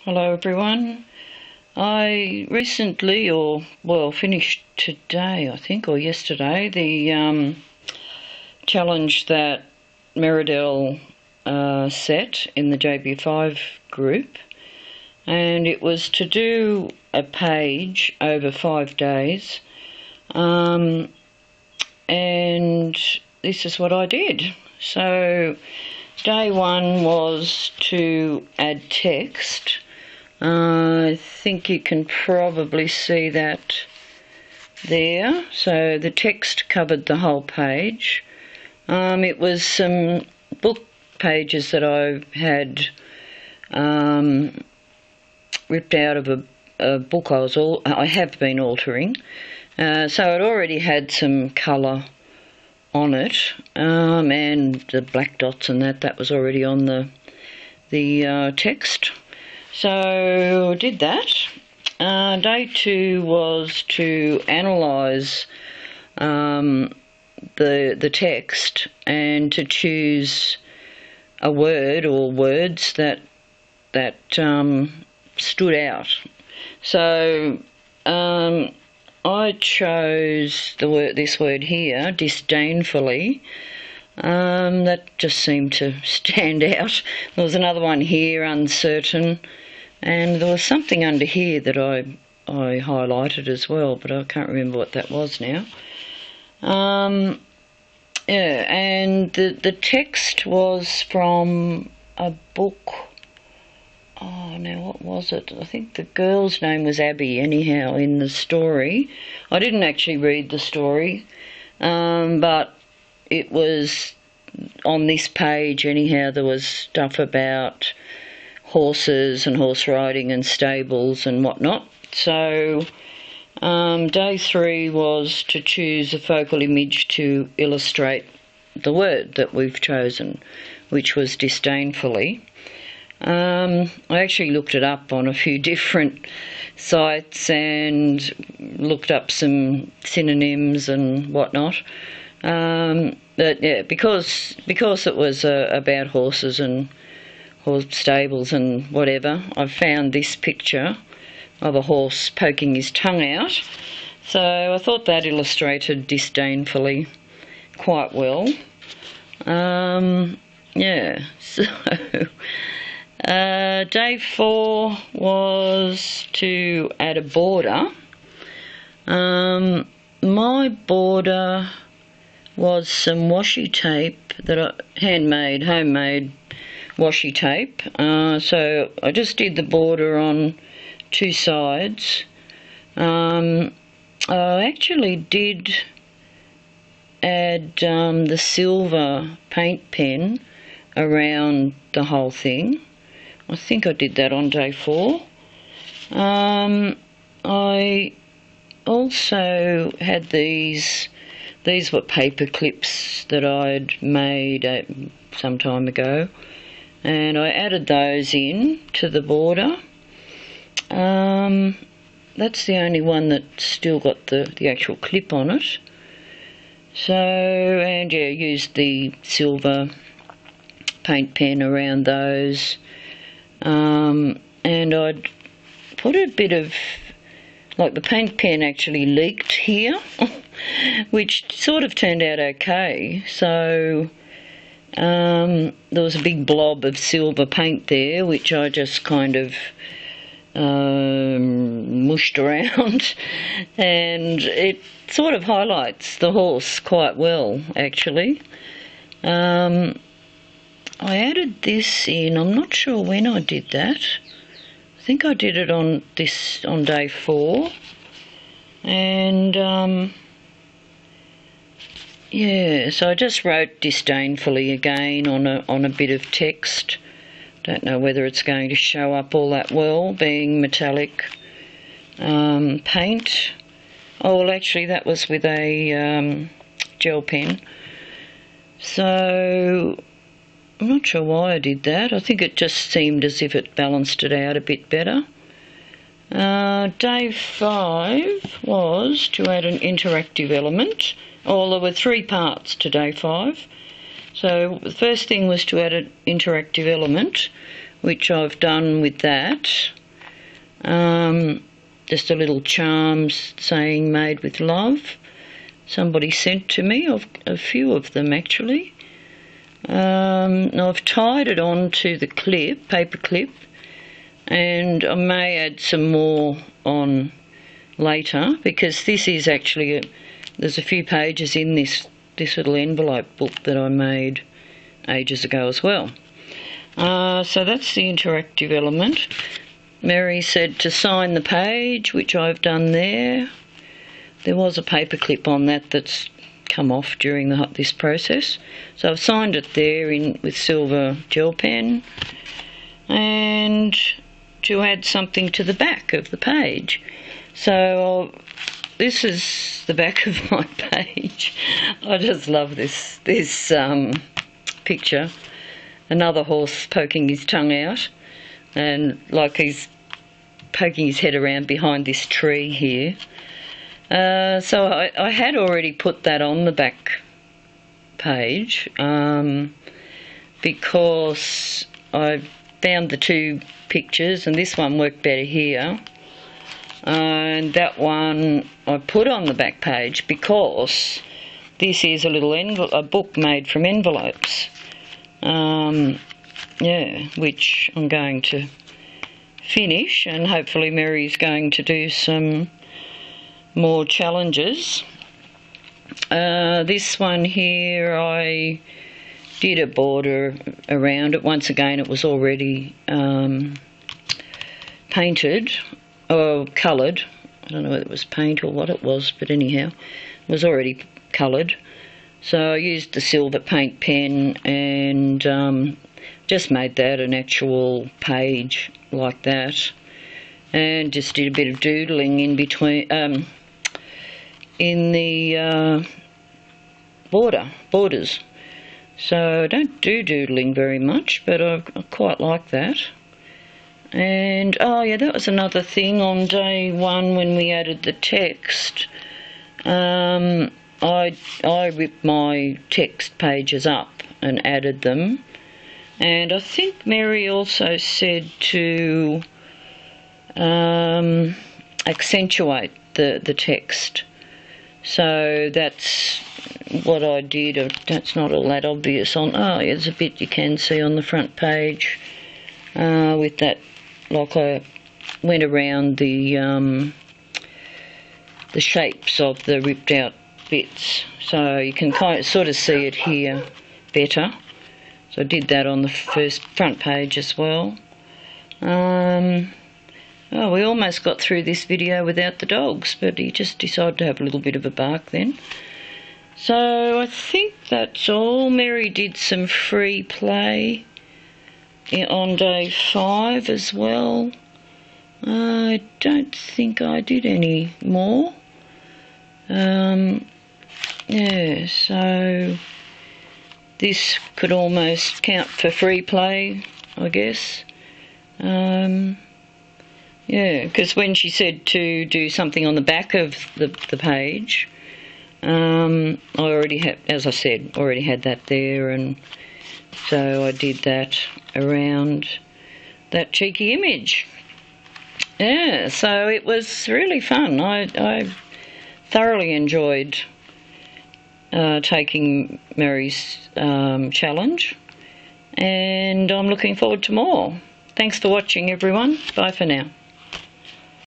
Hello everyone. I recently, finished today I think, or yesterday, the challenge that Meri set in the JB5 group, and it was to do a page over 5 days, and this is what I did. So day one was to add text. I think you can probably see that there. So the text covered the whole page. It was some book pages that I had ripped out of a book I have been altering. So it already had some colour on it, and the black dots and that was already on the text. So I did that. Day two was to analyse the text and to choose a word or words that stood out. So I chose this word here, disdainfully. That just seemed to stand out. There was another one here, uncertain, and there was something under here that I highlighted as well, but I can't remember what that was now. And the text was from a book. Oh, now what was it? I think the girl's name was Abby, anyhow, in the story. I didn't actually read the story, but it was on this page anyhow. There was stuff about horses and horse riding and stables and whatnot. So day three was to choose a focal image to illustrate the word that we've chosen, which was disdainfully. I actually looked it up on a few different sites and looked up some synonyms and whatnot. But yeah, because it was about horses and horse stables and whatever, I found this picture of a horse poking his tongue out. So I thought that illustrated disdainfully quite well. Yeah, so day four was to add a border. My border was some washi tape that homemade washi tape. So I just did the border on two sides. I actually did add the silver paint pen around the whole thing. I think I did that on day four. I also had these were paper clips that I'd made some time ago, and I added those in to the border. That's the only one that still got the actual clip on it. So, and yeah, used the silver paint pen around those. And I'd put a bit of, like, the paint pen actually leaked here, which sort of turned out okay. So there was a big blob of silver paint there, which I just kind of mushed around, and it sort of highlights the horse quite well, actually. I added this in, I'm not sure when I did that. I think I did it on day four, and yeah, so I just wrote disdainfully again on a bit of text. Don't know whether it's going to show up all that well, being metallic paint. Oh, well, actually that was with a gel pen. So I'm not sure why I did that. I think it just seemed as if it balanced it out a bit better. Day five was to add an interactive element. Oh, there were 3 parts to day 5. So the first thing was to add an interactive element, which I've done with that. Just a little charm saying made with love. Somebody sent to me, a few of them actually. Now I've tied it onto the clip, paper clip, and I may add some more on later, because this is actually there's a few pages in this little envelope book that I made ages ago as well. So that's the interactive element. Meri said to sign the page, which I've done there. There was a paper clip on that that's come off during this process. So I've signed it there with silver gel pen, and to add something to the back of the page. So this is the back of my page. I just love this picture. Another horse poking his tongue out, and like he's poking his head around behind this tree here. So I had already put that on the back page because I found the two pictures, and this one worked better here, and that one I put on the back page because this is a book made from envelopes, which I'm going to finish, and hopefully Meri's going to do some more challenges. This one here, I did a border around it. Once again, it was already painted or coloured. I don't know whether it was paint or what it was, but anyhow, it was already coloured. So I used the silver paint pen and just made that an actual page like that, and just did a bit of doodling in between, in the borders. So I don't do doodling very much, but I quite like that. And oh yeah, that was another thing on day one when we added the text. I ripped my text pages up and added them, and I think Meri also said to accentuate the text. So that's what I did. That's not all that obvious on. Oh, there's a bit you can see on the front page with that. Like I went around the shapes of the ripped out bits, so you can sort of see it here better. So I did that on the front page as well. Oh, we almost got through this video without the dogs, but he just decided to have a little bit of a bark then. So I think that's all. Meri did some free play on day 5 as well. I don't think I did any more. Yeah, so this could almost count for free play, I guess. Yeah, because when she said to do something on the back of the page, I already had, as I said, already had that there, and so I did that around that cheeky image. Yeah, so it was really fun. I thoroughly enjoyed taking Meri's challenge, and I'm looking forward to more. Thanks for watching, everyone. Bye for now.